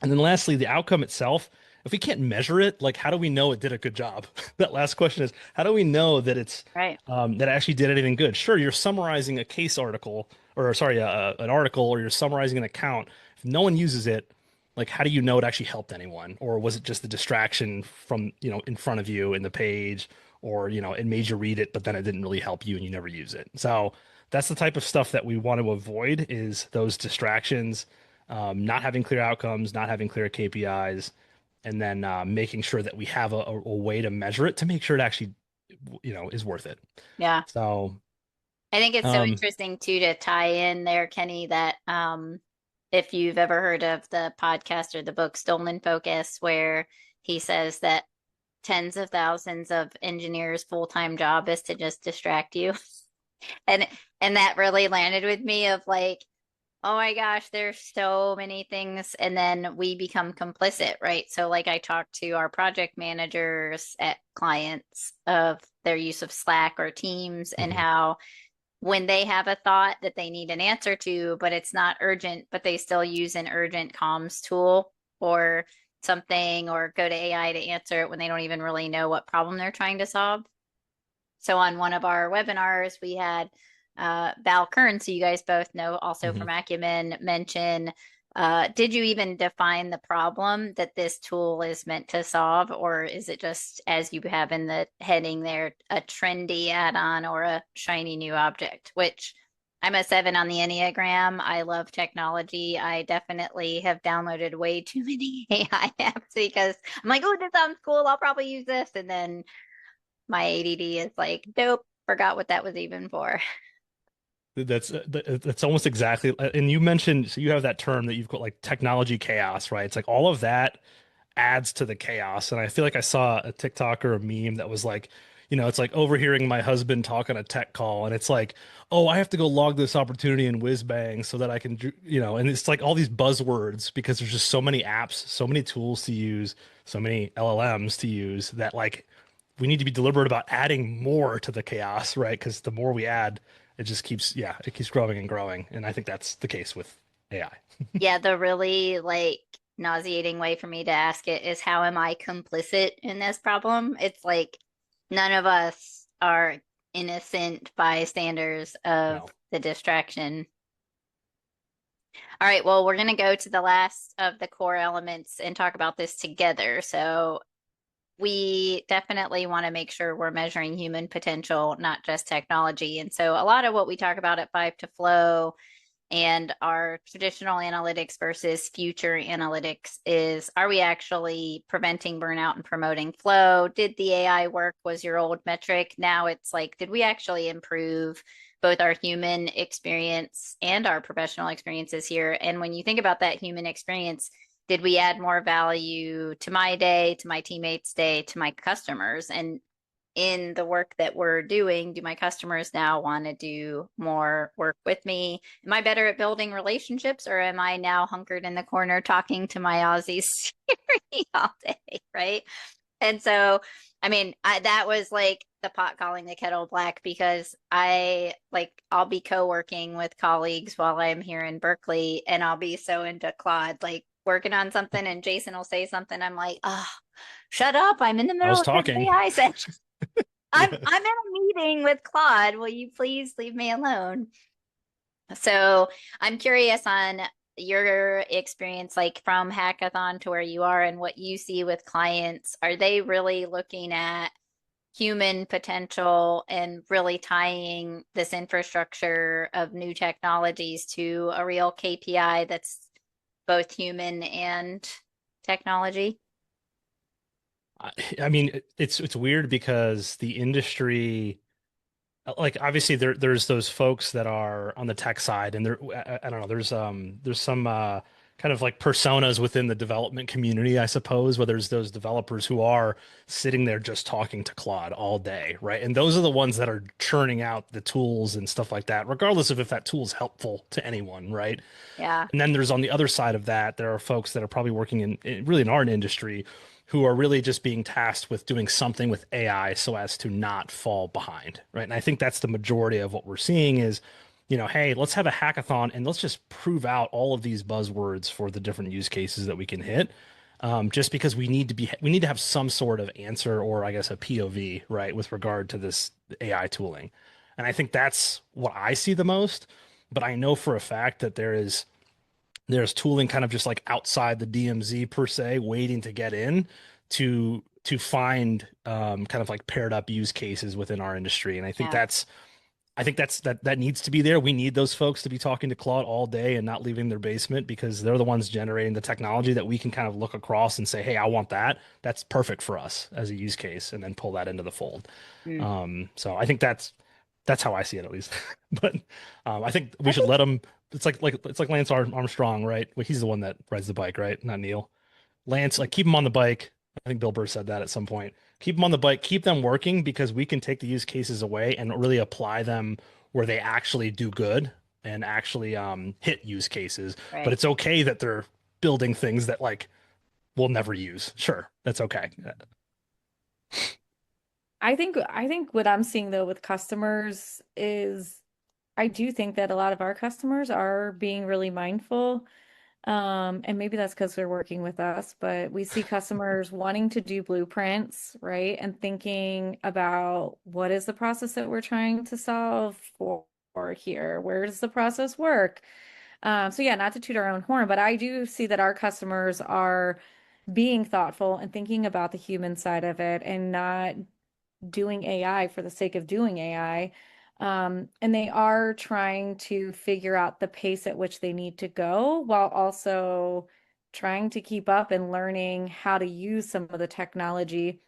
And then lastly, the outcome itself, if we can't measure it, like how do we know it did a good job? That last question is, how do we know that Right. that it actually did anything good? Sure, you're summarizing a case article or sorry, an article, or you're summarizing an account. If no one uses it, like how do you know it actually helped anyone? Or was it just a distraction from, in front of you in the page, or, it made you read it, but then it didn't really help you and you never use it. So that's the type of stuff that we want to avoid is those distractions, not having clear outcomes, not having clear KPIs, and then making sure that we have a way to measure it to make sure it actually, is worth it. Yeah. So, I think it's so um, interesting too to tie in there, Kenny, that if you've ever heard of the podcast or the book Stolen Focus, where he says that tens of thousands of engineers' full-time job is to just distract you. And that really landed with me of like, oh my gosh, there's so many things. And then we become complicit, right? So like I talked to our project managers at clients of their use of Slack or Teams and mhm, how when they have a thought that they need an answer to, but it's not urgent, but they still use an urgent comms tool or something or go to AI to answer it when they don't even really know what problem they're trying to solve. So on one of our webinars, we had Val Kern, so you guys both know, also mhm. from Acumen, mention, did you even define the problem that this tool is meant to solve, or is it just, as you have in the heading there, a trendy add-on or a shiny new object? Which I'm a 7 on the Enneagram. I love technology. I definitely have downloaded way too many AI apps because I'm like, oh, this sounds cool. I'll probably use this. And then my ADD is like, nope, forgot what that was even for. That's almost exactly. And you mentioned, so you have that term that you've got like technology chaos, right? It's like all of that adds to the chaos. And I feel like I saw a TikTok or a meme that was like, it's like overhearing my husband talk on a tech call, and it's like, oh, I have to go log this opportunity in whiz bang so that I can, and it's like all these buzzwords because there's just so many apps, so many tools to use, so many LLMs to use that like we need to be deliberate about adding more to the chaos, right? Because the more we add, it just keeps, yeah, it keeps growing and growing. And I think that's the case with AI. Yeah, the really like nauseating way for me to ask it is how am I complicit in this problem? It's like none of us are innocent bystanders of No. the distraction. All right, well, we're going to go to the last of the core elements and talk about this together. So, we definitely want to make sure we're measuring human potential, not just technology. And so, a lot of what we talk about at Five to Flow and our traditional analytics versus future analytics is, are we actually preventing burnout and promoting flow? Did the AI work? Was your old metric? Now it's like, did we actually improve both our human experience and our professional experiences here? And when you think about that human experience, did we add more value to my day, to my teammates' day, to my customers? And in the work that we're doing, do my customers now want to do more work with me? Am I better at building relationships, or am I now hunkered in the corner talking to my Aussie Siri all day? Right. And so, I mean, that was like the pot calling the kettle black because I'll be co-working with colleagues while I'm here in Berkeley, and I'll be so into Claude, like working on something, and Jason will say something. I'm like, oh, shut up. I'm in the I middle was of this talking. AI session. I'm Yeah. I'm in a meeting with Claude. Will you please leave me alone? So I'm curious on your experience, like from hackathon to where you are and what you see with clients. Are they really looking at human potential and really tying this infrastructure of new technologies to a real KPI that's both human and technology? I I mean, it's weird because the industry, like obviously there's those folks that are on the tech side, and I don't know, there's some kind of like personas within the development community, I suppose, where there's those developers who are sitting there just talking to Claude all day, right? And those are the ones that are churning out the tools and stuff like that, regardless of if that tool is helpful to anyone, right? Yeah, And then there's on the other side of that, there are folks that are probably working really in our industry who are really just being tasked with doing something with AI so as to not fall behind, right? And I think that's the majority of what we're seeing is, hey, let's have a hackathon and let's just prove out all of these buzzwords for the different use cases that we can hit. Just because we need to have some sort of answer or I guess a POV, right, with regard to this AI tooling. And I think that's what I see the most. But I know for a fact that there's tooling kind of just like outside the DMZ per se, waiting to get in to find kind of like paired up use cases within our industry. And yeah. I think that needs to be there. We need those folks to be talking to Claude all day and not leaving their basement because they're the ones generating the technology that we can kind of look across and say, hey, I want that. That's perfect for us as a use case, and then pull that into the fold. Mm. So I think that's how I see it at least. But I think we I should think, let him. It's like Lance Armstrong, right? Well, he's the one that rides the bike, right? Not Neil. Lance, like keep him on the bike. I think Bill Burr said that at some point. Keep them on the bike, keep them working because we can take the use cases away and really apply them where they actually do good and actually hit use cases. But right. it's okay that they're building things that like we'll never use. Sure, that's okay. I think what I'm seeing though with customers is I do think that a lot of our customers are being really mindful. And maybe that's because they're working with us, but we see customers wanting to do blueprints, right? And thinking about what is the process that we're trying to solve for here? Where does the process work? So yeah, not to toot our own horn, but I do see that our customers are being thoughtful and thinking about the human side of it and not doing AI for the sake of doing AI. And they are trying to figure out the pace at which they need to go while also trying to keep up and learning how to use some of the technology.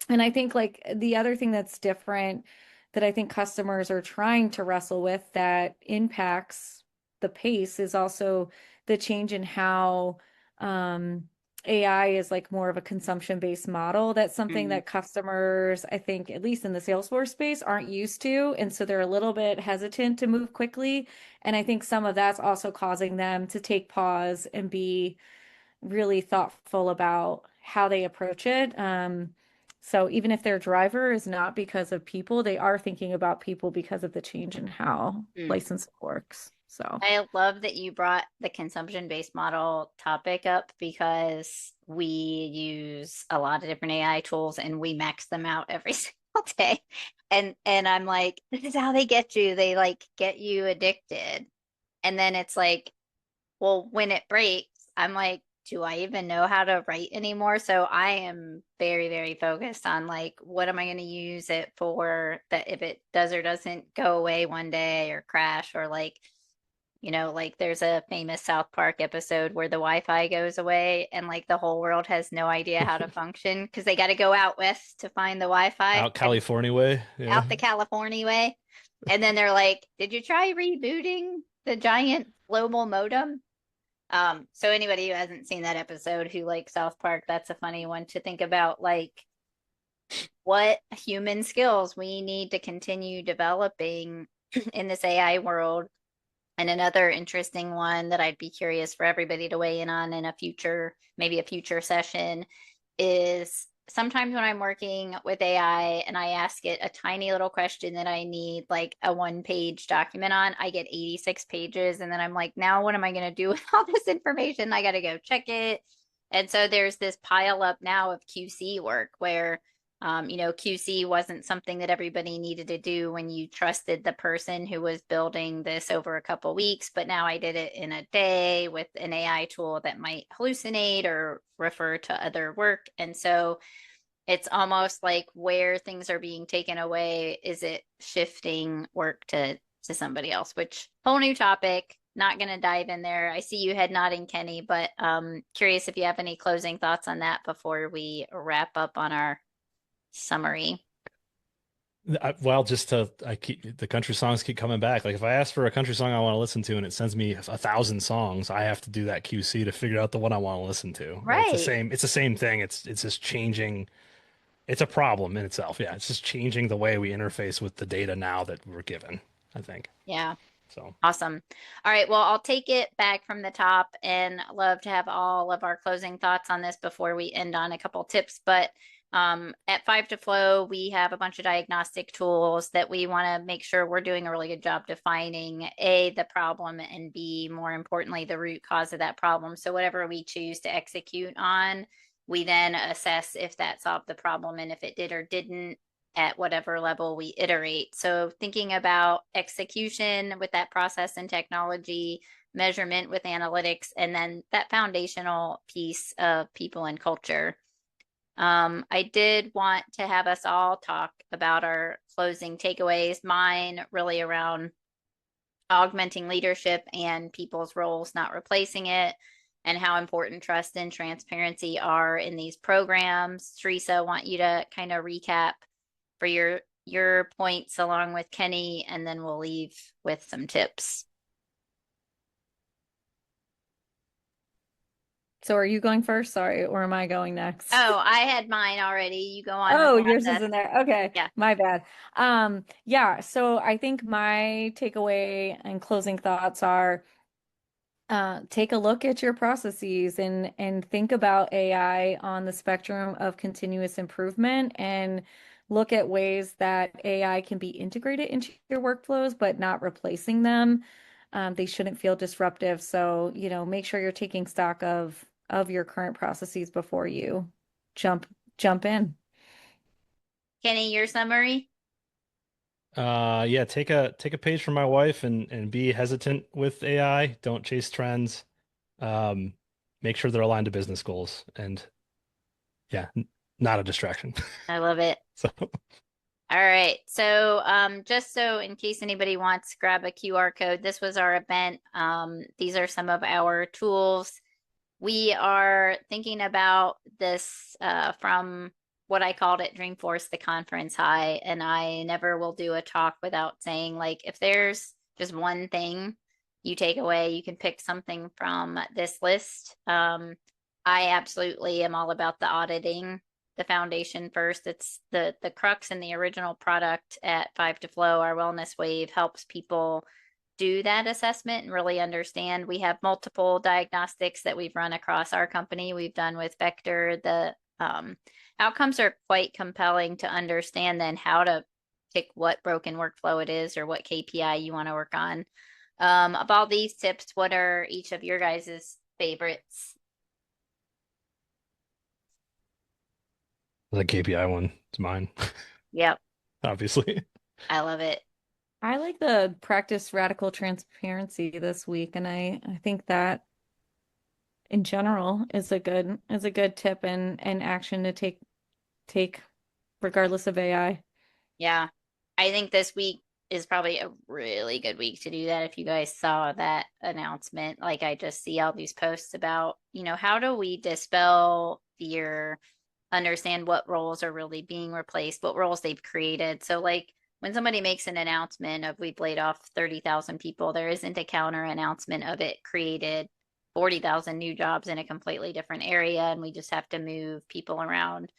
And I think like the other thing that's different that I think customers are trying to wrestle with that impacts the pace is also the change in how AI is like more of a consumption-based model. That's something Mm, that customers, I think, at least in the Salesforce space, aren't used to. And so they're a little bit hesitant to move quickly. And I think some of that's also causing them to take pause and be really thoughtful about how they approach it. So even if their driver is not because of people, they are thinking about people because of the change in how mm. licensing works. So, I love that you brought the consumption-based model topic up because we use a lot of different AI tools and we max them out every single day. And I'm like, this is how they get you. They like get you addicted. And then it's like, well, when it breaks, I'm like, do I even know how to write anymore? So I am very, very focused on like, what am I going to use it for that if it does or doesn't go away one day or crash or like, like there's a famous South Park episode where the Wi-Fi goes away and like the whole world has no idea how to function because they got to go out west to find the Wi-Fi Out and California way. Yeah. out the California way. And then they're like, did you try rebooting the giant global modem? So anybody who hasn't seen that episode who likes South Park, that's a funny one to think about, like what human skills we need to continue developing in this AI world. And another interesting one that I'd be curious for everybody to weigh in on in a future, maybe a future session, is sometimes when I'm working with AI and I ask it a tiny little question that I need like a 1 page document on, I get 86 pages. And then I'm like, now what am I going to do with all this information? I got to go check it. And so there's this pile up now of QC work where QC wasn't something that everybody needed to do when you trusted the person who was building this over a couple weeks. But now I did it in a day with an AI tool that might hallucinate or refer to other work. And so it's almost like where things are being taken away, is it shifting work to somebody else, which whole new topic. Not going to dive in there. I see you head nodding, Kenny, but curious if you have any closing thoughts on that before we wrap up on our summary. Well, just to I keep the country songs keep coming back. Like if I ask for a country song I want to listen to and it sends me 1,000 songs, I have to do that QC to figure out the one I want to listen to. Right? It's the Right. same. It's the same thing. It's just changing. It's a problem in itself. Yeah, it's just changing the way we interface with the data now that we're given, I think. Yeah. So, Awesome. All right. Well, I'll take it back from the top and love to have all of our closing thoughts on this before we end on a couple tips. But at Five to Flow, we have a bunch of diagnostic tools that we want to make sure we're doing a really good job defining A, the problem, and B, more importantly, the root cause of that problem. So whatever we choose to execute on, we then assess if that solved the problem and if it did or didn't at whatever level we iterate. So thinking about execution with that process and technology, measurement with analytics, and then that foundational piece of people and culture. I did want to have us all talk about our closing takeaways, mine really around augmenting leadership and people's roles, not replacing it, and how important trust and transparency are in these programs. Theresa, I want you to kind of recap for your points along with Kenny, and then we'll leave with some tips. so are you going first? Sorry, or am I going next? Oh, I had mine already. You go on with Oh, the yours is process. in there. Okay, Yeah. my bad. Yeah, so I think my takeaway and closing thoughts are take a look at your processes and think about AI on the spectrum of continuous improvement and look at ways that AI can be integrated into your workflows, but not replacing them. They shouldn't feel disruptive. So, make sure you're taking stock of your current processes before you jump jump in. Kenny, your summary? yeah, take a page from my wife and be hesitant with AI. Don't chase trends. Um, Make sure they're aligned to business goals and yeah, not a distraction. I love it. So. All right. So, just so in case anybody wants to grab a QR code, this was our event. These are some of our tools. We are thinking about this from what I called it Dreamforce, the conference high. And I never will do a talk without saying, like, if there's just one thing you take away, you can pick something from this list. I absolutely am all about the auditing the foundation first. It's the crux and the original product at Five to Flow. Our wellness wave helps people do that assessment and really understand. We have multiple diagnostics that we've run across our company. We've done with Vectr. The outcomes are quite compelling to understand then how to pick what broken workflow it is or what KPI you want to work on. Of all these tips, what are each of your guys' favorites? The KPI one is mine, Yep, obviously. I love it. I like the practice radical transparency this week, and I think that in general is a good tip and action to take regardless of AI. Yeah. I think this week is probably a really good week to do that. If you guys saw that announcement, like I just see all these posts about, how do we dispel fear, understand what roles are really being replaced, what roles they've created. So, like, when somebody makes an announcement of we've laid off 30,000 people, there isn't a counter announcement of it created 40,000 new jobs in a completely different area, and we just have to move people around.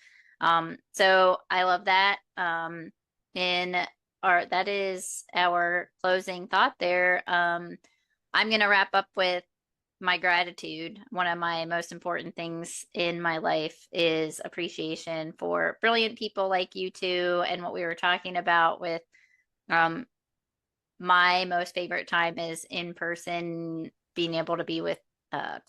So I love that. In our that is our closing thought there. I'm gonna wrap up with my gratitude. One of my most important things in my life is appreciation for brilliant people like you two, and what we were talking about with um my most favorite time is in person, being able to be with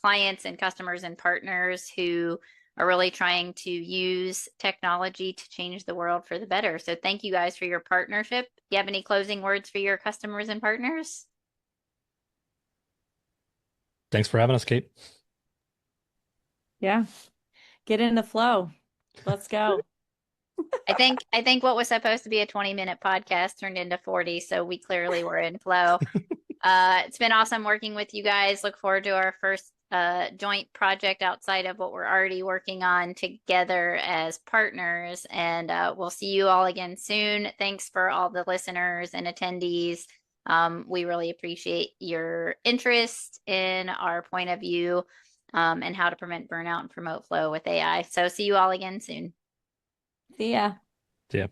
clients and customers and partners who are really trying to use technology to change the world for the better. So thank you guys for your partnership. Do you have any closing words for your customers and partners? Thanks for having us, Kate. Yeah. Get in the flow. Let's go. I think what was supposed to be a 20-minute podcast turned into 40, so we clearly were in flow. It's been awesome working with you guys. Look forward to our first joint project outside of what we're already working on together as partners. And we'll see you all again soon. Thanks for all the listeners and attendees. We really appreciate your interest in our point of view and how to prevent burnout and promote flow with AI. So see you all again soon. See ya. Yeah.